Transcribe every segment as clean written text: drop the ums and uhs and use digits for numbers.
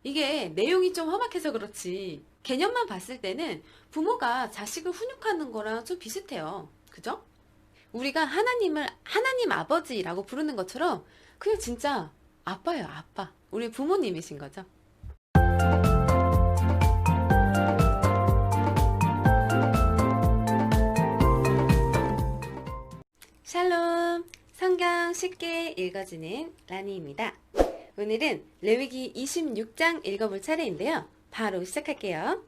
이게 내용이 좀 험악해서 그렇지 개념만 봤을 때는 부모가 자식을 훈육하는 거랑 좀 비슷해요. 그죠? 우리가 하나님을 하나님 아버지라고 부르는 것처럼 그냥 진짜 아빠예요, 아빠. 우리 부모님이신 거죠. 샬롬. 성경 쉽게 읽어주는 라니입니다. 오늘은 레위기 26장 읽어볼 차례인데요. 바로 시작할게요.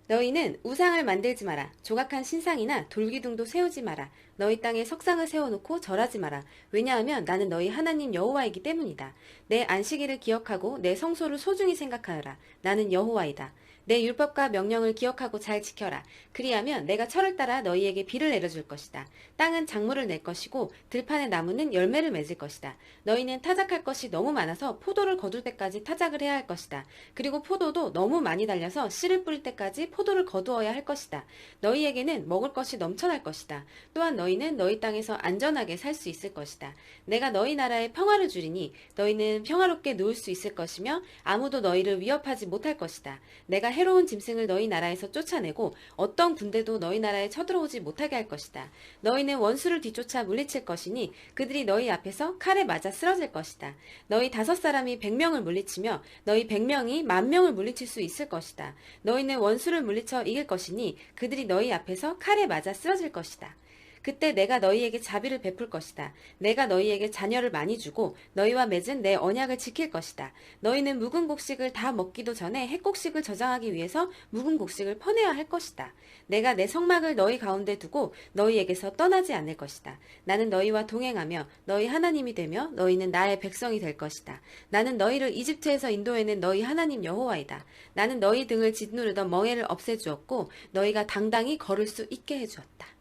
너희는 우상을 만들지 마라. 조각한 신상이나 돌기둥도 세우지 마라. 너희 땅에 석상을 세워놓고 절하지 마라. 왜냐하면 나는 너희 하나님 여호와이기 때문이다. 내 안식일을 기억하고 내 성소를 소중히 생각하여라. 나는 여호와이다. 내 율법과 명령을 기억하고 잘 지켜라. 그리하면 내가 철을 따라 너희에게 비를 내려줄 것이다. 땅은 작물을 낼 것이고 들판의 나무는 열매를 맺을 것이다. 너희는 타작할 것이 너무 많아서 포도를 거둘 때까지 타작을 해야 할 것이다. 그리고 포도도 너무 많이 달려서 씨를 뿌릴 때까지 포도를 거두어야 할 것이다. 너희에게는 먹을 것이 넘쳐날 것이다. 또한 너희는 너희 땅에서 안전하게 살 수 있을 것이다. 내가 너희 나라에 평화를 주리니 너희는 평화롭게 누울 수 있을 것이며 아무도 너희를 위협하지 못할 것이다. 내가 해로운 짐승을 너희 나라에서 쫓아내고 어떤 군대도 너희 나라에 쳐들어오지 못하게 할 것이다. 너희는 원수를 뒤쫓아 물리칠 것이니 그들이 너희 앞에서 칼에 맞아 쓰러질 것이다. 너희 5사람이 100명을 물리치며 너희 100명이 10,000명을 물리칠 수 있을 것이다. 너희는 원수를 물리쳐 이길 것이니 그들이 너희 앞에서 칼에 맞아 쓰러질 것이다. 그때 내가 너희에게 자비를 베풀 것이다. 내가 너희에게 자녀를 많이 주고 너희와 맺은 내 언약을 지킬 것이다. 너희는 묵은 곡식을 다 먹기도 전에 햇곡식을 저장하기 위해서 묵은 곡식을 퍼내야 할 것이다. 내가 내 성막을 너희 가운데 두고 너희에게서 떠나지 않을 것이다. 나는 너희와 동행하며 너희 하나님이 되며 너희는 나의 백성이 될 것이다. 나는 너희를 이집트에서 인도해낸 너희 하나님 여호와이다. 나는 너희 등을 짓누르던 멍에를 없애주었고 너희가 당당히 걸을 수 있게 해주었다.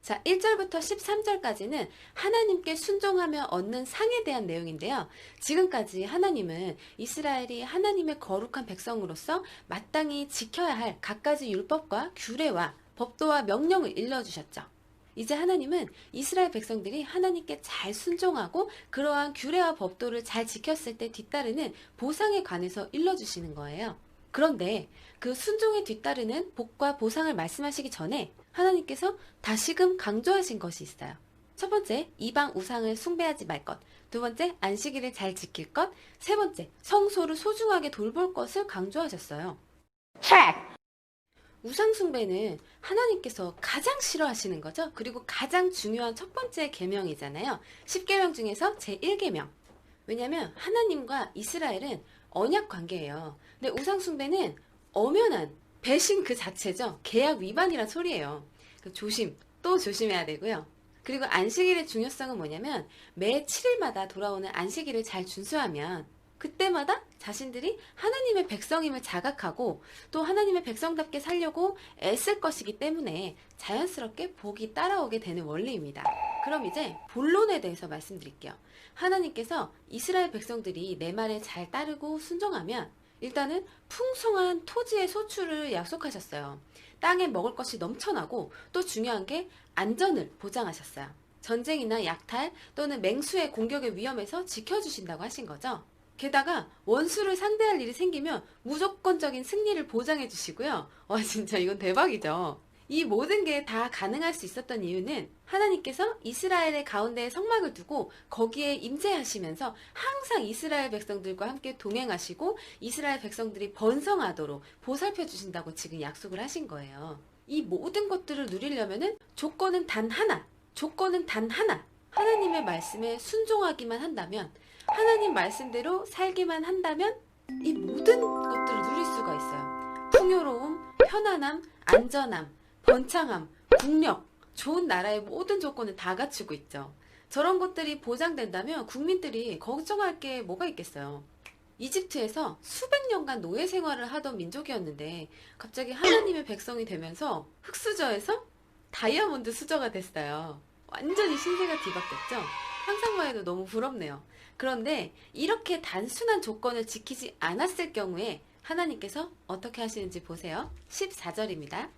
자, 1절부터 13절까지는 하나님께 순종하며 얻는 상에 대한 내용인데요. 지금까지 하나님은 이스라엘이 하나님의 거룩한 백성으로서 마땅히 지켜야 할 갖가지 율법과 규례와 법도와 명령을 일러주셨죠. 이제 하나님은 이스라엘 백성들이 하나님께 잘 순종하고 그러한 규례와 법도를 잘 지켰을 때 뒤따르는 보상에 관해서 일러주시는 거예요. 그런데 그 순종에 뒤따르는 복과 보상을 말씀하시기 전에 하나님께서 다시금 강조하신 것이 있어요. 첫 번째, 이방 우상을 숭배하지 말 것. 두 번째, 안식일을 잘 지킬 것. 세 번째, 성소를 소중하게 돌볼 것을 강조하셨어요. 우상 숭배는 하나님께서 가장 싫어하시는 거죠. 그리고 가장 중요한 첫 번째 계명이잖아요. 10계명 중에서 제1계명. 왜냐하면 하나님과 이스라엘은 언약 관계예요. 근데 우상 숭배는 엄연한 배신 그 자체죠. 계약 위반이란 소리예요. 또 조심해야 되고요. 그리고 안식일의 중요성은 뭐냐면 매 7일마다 돌아오는 안식일을 잘 준수하면 그때마다 자신들이 하나님의 백성임을 자각하고 또 하나님의 백성답게 살려고 애쓸 것이기 때문에 자연스럽게 복이 따라오게 되는 원리입니다. 그럼 이제 본론에 대해서 말씀드릴게요. 하나님께서 이스라엘 백성들이 내 말에 잘 따르고 순종하면 일단은 풍성한 토지의 소출을 약속하셨어요. 땅에 먹을 것이 넘쳐나고 또 중요한 게 안전을 보장하셨어요. 전쟁이나 약탈 또는 맹수의 공격의 위험에서 지켜주신다고 하신 거죠. 게다가 원수를 상대할 일이 생기면 무조건적인 승리를 보장해 주시고요. 와, 진짜 이건 대박이죠. 이 모든 게 다 가능할 수 있었던 이유는 하나님께서 이스라엘의 가운데에 성막을 두고 거기에 임재하시면서 항상 이스라엘 백성들과 함께 동행하시고 이스라엘 백성들이 번성하도록 보살펴 주신다고 지금 약속을 하신 거예요. 이 모든 것들을 누리려면은 조건은 단 하나. 하나님의 말씀에 순종하기만 한다면, 하나님 말씀대로 살기만 한다면 이 모든 것들을 누릴 수가 있어요. 풍요로움, 편안함, 안전함, 번창함, 국력, 좋은 나라의 모든 조건을 다 갖추고 있죠. 저런 것들이 보장된다면 국민들이 걱정할 게 뭐가 있겠어요. 이집트에서 수백 년간 노예 생활을 하던 민족이었는데 갑자기 하나님의 백성이 되면서 흙수저에서 다이아몬드 수저가 됐어요. 완전히 신세가 뒤바뀌었죠. 상상만 해도 너무 부럽네요. 그런데 이렇게 단순한 조건을 지키지 않았을 경우에 하나님께서 어떻게 하시는지 보세요. 14절입니다.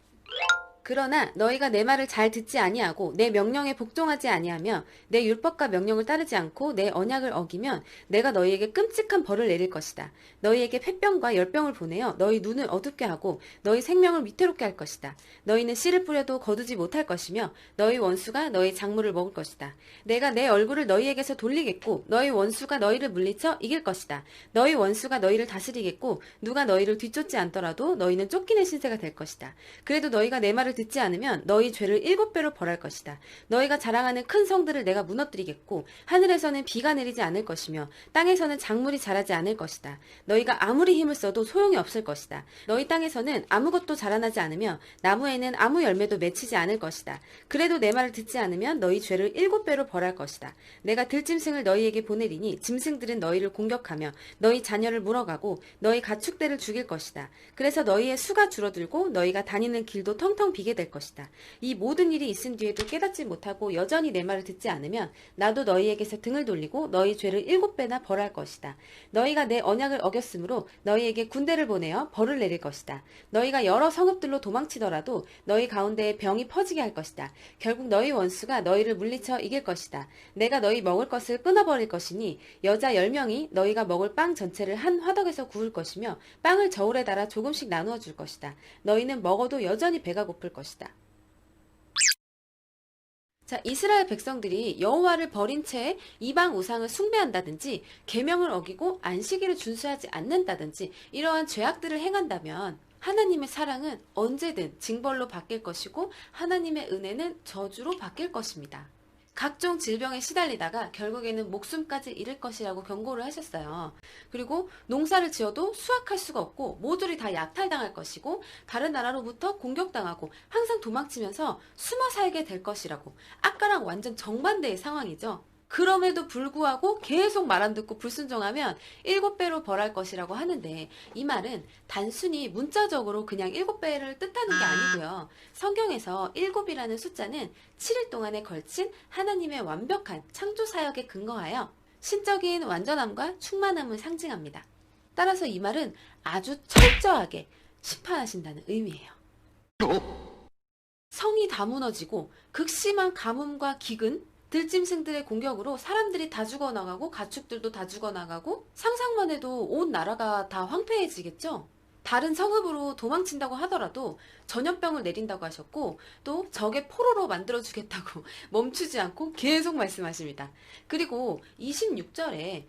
그러나 너희가 내 말을 잘 듣지 아니하고 내 명령에 복종하지 아니하며 내 율법과 명령을 따르지 않고 내 언약을 어기면 내가 너희에게 끔찍한 벌을 내릴 것이다. 너희에게 폐병과 열병을 보내어 너희 눈을 어둡게 하고 너희 생명을 위태롭게 할 것이다. 너희는 씨를 뿌려도 거두지 못할 것이며 너희 원수가 너희 작물을 먹을 것이다. 내가 내 얼굴을 너희에게서 돌리겠고 너희 원수가 너희를 물리쳐 이길 것이다. 너희 원수가 너희를 다스리겠고 누가 너희를 뒤쫓지 않더라도 너희는 쫓기는 신세가 될 것이다. 그래도 너희가 내 말을 듣지 않으면 너희 죄를 7배로 벌할 것이다. 너희가 자랑하는 큰 성들을 내가 무너뜨리겠고 하늘에서는 비가 내리지 않을 것이며 땅에서는 작물이 자라지 않을 것이다. 너희가 아무리 힘을 써도 소용이 없을 것이다. 너희 땅에서는 아무것도 자라나지 않으며 나무에는 아무 열매도 맺히지 않을 것이다. 그래도 내 말을 듣지 않으면 너희 죄를 7배로 벌할 것이다. 내가 들짐승을 너희에게 보내리니 짐승들은 너희를 공격하며 너희 자녀를 물어가고 너희 가축대를 죽일 것이다. 그래서 너희의 수가 줄어들고 너희가 다니는 길도 텅텅 비게 될 것이다. 이 모든 일이 있은 뒤에도 깨닫지 못하고 여전히 내 말을 듣지 않으면 나도 너희에게서 등을 돌리고 너희 죄를 7배나 벌할 것이다. 너희가 내 언약을 어겼으므로 너희에게 군대를 보내어 벌을 내릴 것이다. 너희가 여러 성읍들로 도망치더라도 너희 가운데에 병이 퍼지게 할 것이다. 결국 너희 원수가 너희를 물리쳐 이길 것이다. 내가 너희 먹을 것을 끊어버릴 것이니 여자 10명이 너희가 먹을 빵 전체를 한 화덕에서 구울 것이며 빵을 저울에 달아 조금씩 나누어 줄 것이다. 너희는 먹어도 여전히 배가 고플 것이다. 자, 이스라엘 백성들이 여호와를 버린 채 이방 우상을 숭배한다든지 계명을 어기고 안식일을 준수하지 않는다든지 이러한 죄악들을 행한다면 하나님의 사랑은 언제든 징벌로 바뀔 것이고 하나님의 은혜는 저주로 바뀔 것입니다. 각종 질병에 시달리다가 결국에는 목숨까지 잃을 것이라고 경고를 하셨어요. 그리고 농사를 지어도 수확할 수가 없고 모두를 다 약탈당할 것이고 다른 나라로부터 공격당하고 항상 도망치면서 숨어 살게 될 것이라고. 아까랑 완전 정반대의 상황이죠. 그럼에도 불구하고 계속 말 안 듣고 불순종하면 7배로 벌할 것이라고 하는데 이 말은 단순히 문자적으로 그냥 7배를 뜻하는 게 아니고요. 성경에서 7이라는 숫자는 7일 동안에 걸친 하나님의 완벽한 창조 사역에 근거하여 신적인 완전함과 충만함을 상징합니다. 따라서 이 말은 아주 철저하게 심판하신다는 의미예요. 성이 다 무너지고 극심한 가뭄과 기근, 들짐승들의 공격으로 사람들이 다 죽어나가고 가축들도 다 죽어나가고 상상만 해도 온 나라가 다 황폐해지겠죠. 다른 성읍으로 도망친다고 하더라도 전염병을 내린다고 하셨고 또 적의 포로로 만들어주겠다고 멈추지 않고 계속 말씀하십니다. 그리고 26절에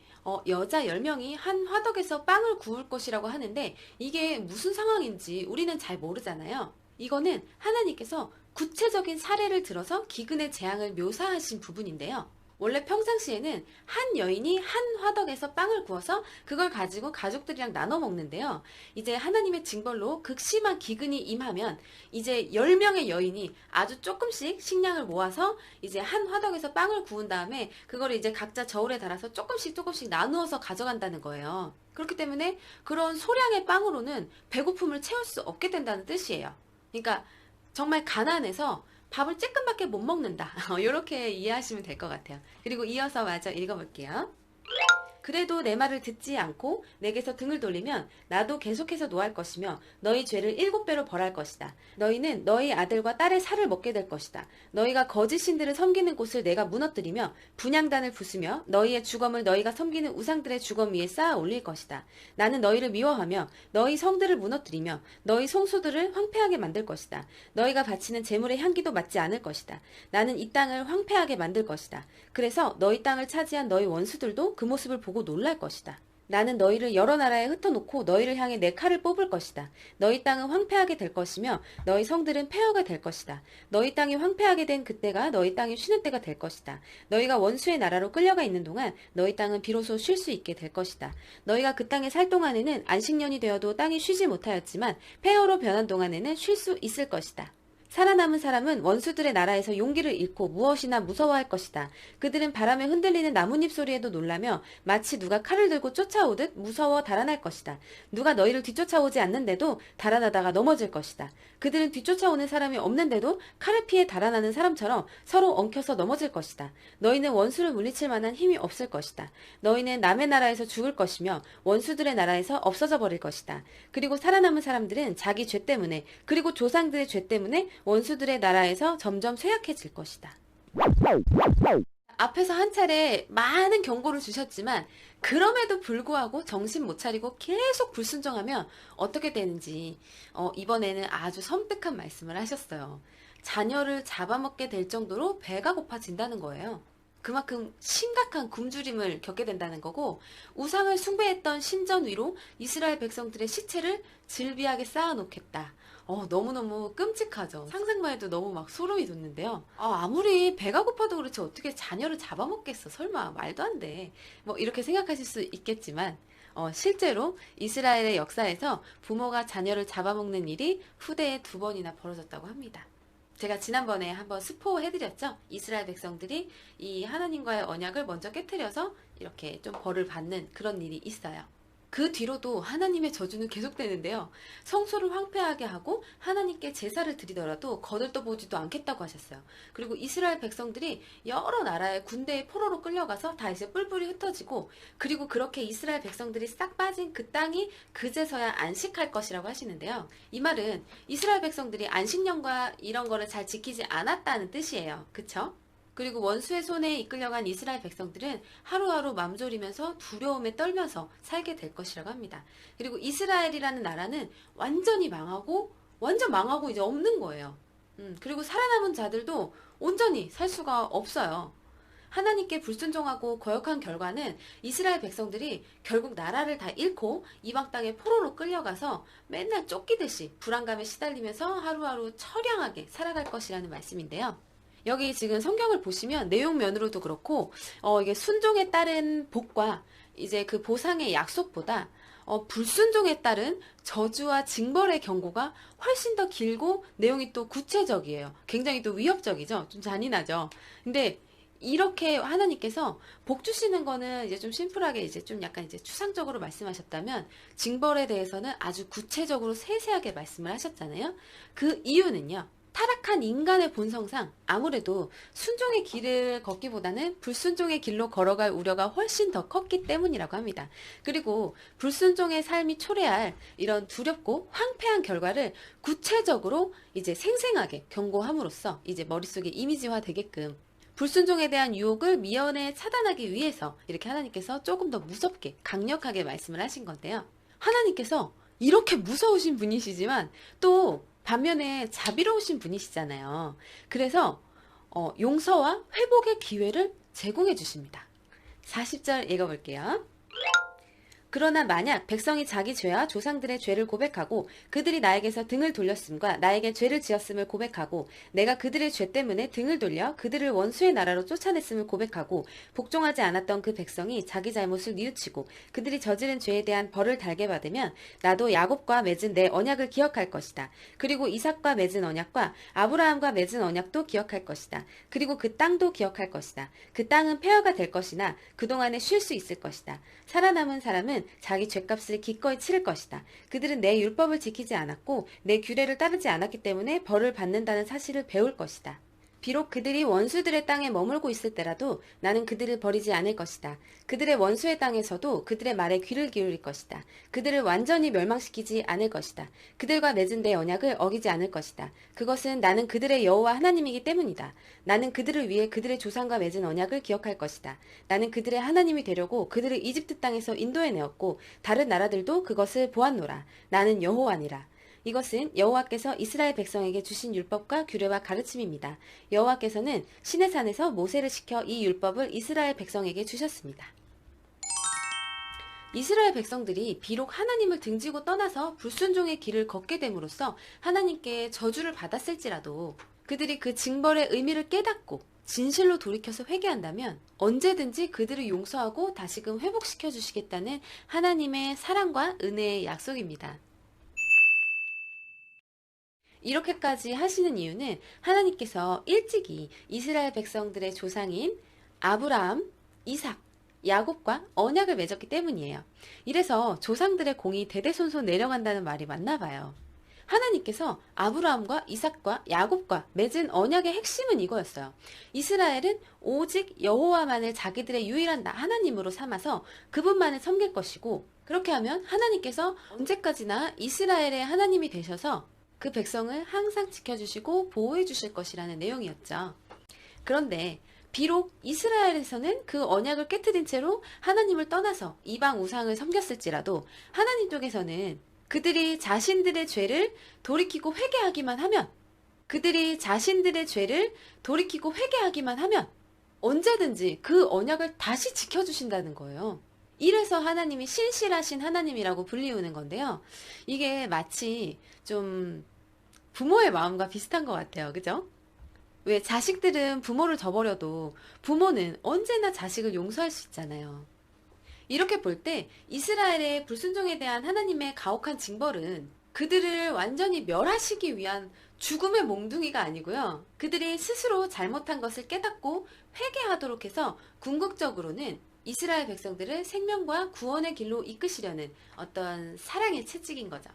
여자 10명이 한 화덕에서 빵을 구울 것이라고 하는데 이게 무슨 상황인지 우리는 잘 모르잖아요. 이거는 하나님께서 구체적인 사례를 들어서 기근의 재앙을 묘사하신 부분인데요. 원래 평상시에는 한 여인이 한 화덕에서 빵을 구워서 그걸 가지고 가족들이랑 나눠 먹는데요. 이제 하나님의 징벌로 극심한 기근이 임하면 이제 10명의 여인이 아주 조금씩 식량을 모아서 이제 한 화덕에서 빵을 구운 다음에 그걸 이제 각자 저울에 달아서 조금씩 나누어서 가져간다는 거예요. 그렇기 때문에 그런 소량의 빵으로는 배고픔을 채울 수 없게 된다는 뜻이에요. 그러니까 정말 가난해서 밥을 쬐끔밖에 못 먹는다. 이렇게 이해하시면 될 것 같아요. 그리고 이어서 마저 읽어볼게요. 그래도 내 말을 듣지 않고 내게서 등을 돌리면 나도 계속해서 노할 것이며 너희 죄를 7배로 벌할 것이다. 너희는 너희 아들과 딸의 살을 먹게 될 것이다. 너희가 거짓 신들을 섬기는 곳을 내가 무너뜨리며 분향단을 부수며 너희의 주검을 너희가 섬기는 우상들의 주검 위에 쌓아 올릴 것이다. 나는 너희를 미워하며 너희 성들을 무너뜨리며 너희 송소들을 황폐하게 만들 것이다. 너희가 바치는 제물의 향기도 맞지 않을 것이다. 나는 이 땅을 황폐하게 만들 것이다. 그래서 너희 땅을 차지한 너희 원수들도 그 모습을 보고 놀랄 것이다. 나는 너희를 여러 나라에 흩어놓고 너희를 향해 내 칼을 뽑을 것이다. 너희 땅은 황폐하게 될 것이며 너희 성들은 폐허가 될 것이다. 너희 땅이 황폐하게 된 그때가 너희 땅이 쉬는 때가 될 것이다. 너희가 원수의 나라로 끌려가 있는 동안 너희 땅은 비로소 쉴 수 있게 될 것이다. 너희가 그 땅에 살 동안에는 안식년이 되어도 땅이 쉬지 못하였지만 폐허로 변한 동안에는 쉴 수 있을 것이다. 살아남은 사람은 원수들의 나라에서 용기를 잃고 무엇이나 무서워할 것이다. 그들은 바람에 흔들리는 나뭇잎 소리에도 놀라며 마치 누가 칼을 들고 쫓아오듯 무서워 달아날 것이다. 누가 너희를 뒤쫓아오지 않는데도 달아나다가 넘어질 것이다. 그들은 뒤쫓아오는 사람이 없는데도 칼을 피해 달아나는 사람처럼 서로 엉켜서 넘어질 것이다. 너희는 원수를 물리칠 만한 힘이 없을 것이다. 너희는 남의 나라에서 죽을 것이며 원수들의 나라에서 없어져 버릴 것이다. 그리고 살아남은 사람들은 자기 죄 때문에 그리고 조상들의 죄 때문에 원수들의 나라에서 점점 쇠약해질 것이다. 앞에서 한 차례 많은 경고를 주셨지만 그럼에도 불구하고 정신 못 차리고 계속 불순종하면 어떻게 되는지 이번에는 아주 섬뜩한 말씀을 하셨어요. 자녀를 잡아먹게 될 정도로 배가 고파진다는 거예요. 그만큼 심각한 굶주림을 겪게 된다는 거고, 우상을 숭배했던 신전 위로 이스라엘 백성들의 시체를 즐비하게 쌓아놓겠다. 너무너무 끔찍하죠. 상상만 해도 너무 막 소름이 돋는데요. 아무리 배가 고파도 그렇지 어떻게 자녀를 잡아먹겠어. 설마 말도 안 돼. 뭐 이렇게 생각하실 수 있겠지만 실제로 이스라엘의 역사에서 부모가 자녀를 잡아먹는 일이 후대에 2번이나 벌어졌다고 합니다. 제가 지난번에 한번 스포해드렸죠. 이스라엘 백성들이 이 하나님과의 언약을 먼저 깨트려서 이렇게 좀 벌을 받는 그런 일이 있어요. 그 뒤로도 하나님의 저주는 계속되는데요. 성소를 황폐하게 하고 하나님께 제사를 드리더라도 거들떠보지도 않겠다고 하셨어요. 그리고 이스라엘 백성들이 여러 나라의 군대의 포로로 끌려가서 다 이제 뿔뿔이 흩어지고, 그리고 그렇게 이스라엘 백성들이 싹 빠진 그 땅이 그제서야 안식할 것이라고 하시는데요. 이 말은 이스라엘 백성들이 안식년과 이런 거를 잘 지키지 않았다는 뜻이에요. 그쵸? 그리고 원수의 손에 이끌려간 이스라엘 백성들은 하루하루 맘졸이면서 두려움에 떨면서 살게 될 것이라고 합니다. 그리고 이스라엘이라는 나라는 완전 망하고 이제 없는 거예요. 그리고 살아남은 자들도 온전히 살 수가 없어요. 하나님께 불순종하고 거역한 결과는 이스라엘 백성들이 결국 나라를 다 잃고 이방 땅에 포로로 끌려가서 맨날 쫓기듯이 불안감에 시달리면서 하루하루 처량하게 살아갈 것이라는 말씀인데요. 여기 지금 성경을 보시면 내용면으로도 그렇고 이게 순종에 따른 복과 이제 그 보상의 약속보다 불순종에 따른 저주와 징벌의 경고가 훨씬 더 길고 내용이 또 구체적이에요. 굉장히 또 위협적이죠. 좀 잔인하죠. 근데 이렇게 하나님께서 복 주시는 거는 이제 좀 심플하게 이제 좀 약간 이제 추상적으로 말씀하셨다면, 징벌에 대해서는 아주 구체적으로 세세하게 말씀을 하셨잖아요. 그 이유는요. 타락한 인간의 본성상 아무래도 순종의 길을 걷기보다는 불순종의 길로 걸어갈 우려가 훨씬 더 컸기 때문이라고 합니다. 그리고 불순종의 삶이 초래할 이런 두렵고 황폐한 결과를 구체적으로 이제 생생하게 경고함으로써 이제 머릿속에 이미지화 되게끔 불순종에 대한 유혹을 미연에 차단하기 위해서 이렇게 하나님께서 조금 더 무섭게 강력하게 말씀을 하신 건데요. 하나님께서 이렇게 무서우신 분이시지만 또 반면에 자비로우신 분이시잖아요. 그래서 용서와 회복의 기회를 제공해 주십니다. 40절 읽어볼게요. 그러나 만약 백성이 자기 죄와 조상들의 죄를 고백하고 그들이 나에게서 등을 돌렸음과 나에게 죄를 지었음을 고백하고 내가 그들의 죄 때문에 등을 돌려 그들을 원수의 나라로 쫓아냈음을 고백하고 복종하지 않았던 그 백성이 자기 잘못을 뉘우치고 그들이 저지른 죄에 대한 벌을 달게 받으면 나도 야곱과 맺은 내 언약을 기억할 것이다. 그리고 이삭과 맺은 언약과 아브라함과 맺은 언약도 기억할 것이다. 그리고 그 땅도 기억할 것이다. 그 땅은 폐허가 될 것이나 그동안에 쉴 수 있을 것이다. 살아남은 사람은 자기 죗값을 기꺼이 치를 것이다. 그들은 내 율법을 지키지 않았고 내 규례를 따르지 않았기 때문에 벌을 받는다는 사실을 배울 것이다. 비록 그들이 원수들의 땅에 머물고 있을 때라도 나는 그들을 버리지 않을 것이다. 그들의 원수의 땅에서도 그들의 말에 귀를 기울일 것이다. 그들을 완전히 멸망시키지 않을 것이다. 그들과 맺은 내 언약을 어기지 않을 것이다. 그것은 나는 그들의 여호와 하나님이기 때문이다. 나는 그들을 위해 그들의 조상과 맺은 언약을 기억할 것이다. 나는 그들의 하나님이 되려고 그들을 이집트 땅에서 인도해내었고 다른 나라들도 그것을 보았노라. 나는 여호와니라. 이것은 여호와께서 이스라엘 백성에게 주신 율법과 규례와 가르침입니다. 여호와께서는 시내산에서 모세를 시켜 이 율법을 이스라엘 백성에게 주셨습니다. 이스라엘 백성들이 비록 하나님을 등지고 떠나서 불순종의 길을 걷게 됨으로써 하나님께 저주를 받았을지라도 그들이 그 징벌의 의미를 깨닫고 진실로 돌이켜서 회개한다면 언제든지 그들을 용서하고 다시금 회복시켜 주시겠다는 하나님의 사랑과 은혜의 약속입니다. 이렇게까지 하시는 이유는 하나님께서 일찍이 이스라엘 백성들의 조상인 아브라함, 이삭, 야곱과 언약을 맺었기 때문이에요. 이래서 조상들의 공이 대대손손 내려간다는 말이 맞나 봐요. 하나님께서 아브라함과 이삭과 야곱과 맺은 언약의 핵심은 이거였어요. 이스라엘은 오직 여호와만을 자기들의 유일한 하나님으로 삼아서 그분만을 섬길 것이고, 그렇게 하면 하나님께서 언제까지나 이스라엘의 하나님이 되셔서 그 백성을 항상 지켜주시고 보호해 주실 것이라는 내용이었죠. 그런데 비록 이스라엘에서는 그 언약을 깨뜨린 채로 하나님을 떠나서 이방 우상을 섬겼을지라도 하나님 쪽에서는 그들이 자신들의 죄를 돌이키고 회개하기만 하면 언제든지 그 언약을 다시 지켜주신다는 거예요. 이래서 하나님이 신실하신 하나님이라고 불리우는 건데요. 이게 마치 좀 부모의 마음과 비슷한 것 같아요. 그죠? 왜 자식들은 부모를 저버려도 부모는 언제나 자식을 용서할 수 있잖아요. 이렇게 볼 때 이스라엘의 불순종에 대한 하나님의 가혹한 징벌은 그들을 완전히 멸하시기 위한 죽음의 몽둥이가 아니고요. 그들이 스스로 잘못한 것을 깨닫고 회개하도록 해서 궁극적으로는 이스라엘 백성들을 생명과 구원의 길로 이끄시려는 어떤 사랑의 채찍인 거죠.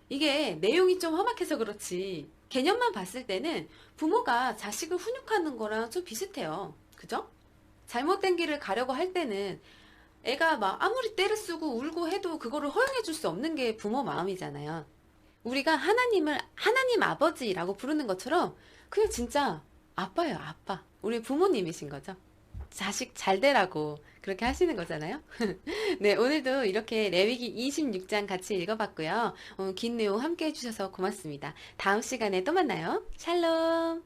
이게 내용이 좀 험악해서 그렇지 개념만 봤을 때는 부모가 자식을 훈육하는 거랑 좀 비슷해요. 그죠? 잘못된 길을 가려고 할 때는 애가 막 아무리 떼를 쓰고 울고 해도 그거를 허용해 줄 수 없는 게 부모 마음이잖아요. 우리가 하나님을 하나님 아버지라고 부르는 것처럼 그냥 진짜 아빠예요, 아빠. 우리 부모님이신 거죠. 자식 잘 되라고 그렇게 하시는 거잖아요. 네, 오늘도 이렇게 레위기 26장 같이 읽어봤고요. 긴 내용 함께 해주셔서 고맙습니다. 다음 시간에 또 만나요. 샬롬.